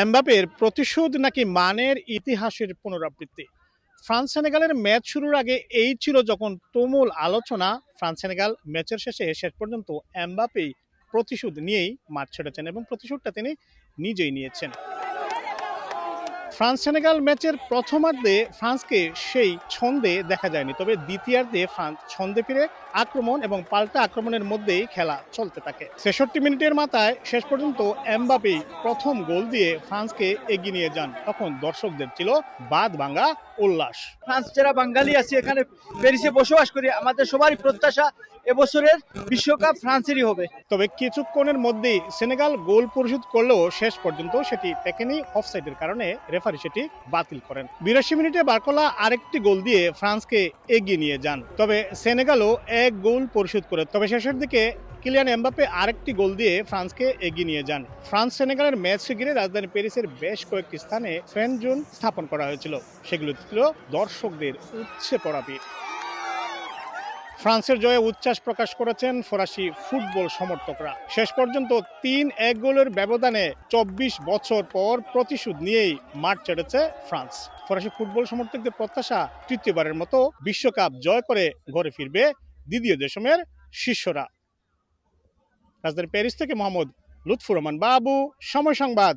এমবাপের প্রতিশোধ নাকি মানের ইতিহাসের পুনরাবৃত্তি? ফ্রান্স সেনেগালের ম্যাচ শুরুর আগে এই ছিল যখন তুমুল আলোচনা। ফ্রান্স সেনেগাল ম্যাচের শেষ পর্যন্ত এমবাপেই প্রতিশোধ নিয়েই মাঠ ছেড়েছেন এবং প্রতিশোধটা তিনি নিজেই নিয়েছেন। ফ্রান্স সেনেগাল ম্যাচের প্রথমার্ধে ফ্রান্সকে সেই ছন্দে দেখা যায়নি, তবে দ্বিতীয়ার্ধে ফ্রান্স ছন্দে ফিরে আক্রমণ এবং পাল্টা আক্রমণের মধ্যেই খেলা চলতে থাকে। ৬৬ মিনিটের মাথায় শেষ পর্যন্ত এমবাপেই প্রথম গোল দিয়ে ফ্রান্সকে এগিয়ে নিয়ে যান। তখন দর্শকদের ছিল বাদ ভাঙা উল্লাস। ফ্রান্স যারা বাঙালি আছি এখানে প্যারিসে বসবাস করি, আমাদের সবারই প্রত্যাশা এবছরের বিশ্বকাপ ফ্রান্সেরই হবে। তবে কিছুক্ষণের মধ্যেই সেনেগাল গোল পরিশোধ করলেও শেষ পর্যন্ত সেটি টেকেনি, অফসাইডের কারণে রেফারি সেটি বাতিল করেন। ৮২ মিনিটে বার্কোলা আরেকটি গোল দিয়ে ফ্রান্সকে এগিয়ে নিয়ে যান, তবে সেনেগালও এক গোল পরিশোধ করে। তবে শেষের দিকে কিলিয়ান এমবাপে আরেকটি গোল দিয়ে ফ্রান্সকে এগিয়ে নিয়ে যান। ফ্রান্স সেনেগালের ম্যাচকে ঘিরে রাজধানী প্যারিসের বেশ কয়েকটি স্থানে ফ্যান জোন স্থাপন করা হয়েছিল, সেগুলো ছিল দর্শকদের উপচে পড়া ভিড়। ফ্রান্সের জয়ে উচ্ছ্বাস প্রকাশ করেছেন ফরাসি ফুটবল সমর্থকরা। শেষ পর্যন্ত ৩-১ গোলের ব্যবধানে ২৪ বছর পর প্রতিশোধ নিয়েই মাঠ ছেড়েছে ফ্রান্স। ফরাসি ফুটবল সমর্থকদের প্রত্যাশা, তৃতীয়বারের মতো বিশ্বকাপ জয় করে ঘরে ফিরবে দিদিয়ের দেশমের শিষ্যরা। রাজধানী প্যারিস থেকে মোহাম্মদ লুৎফুর রহমান বাবু, সময় সংবাদ।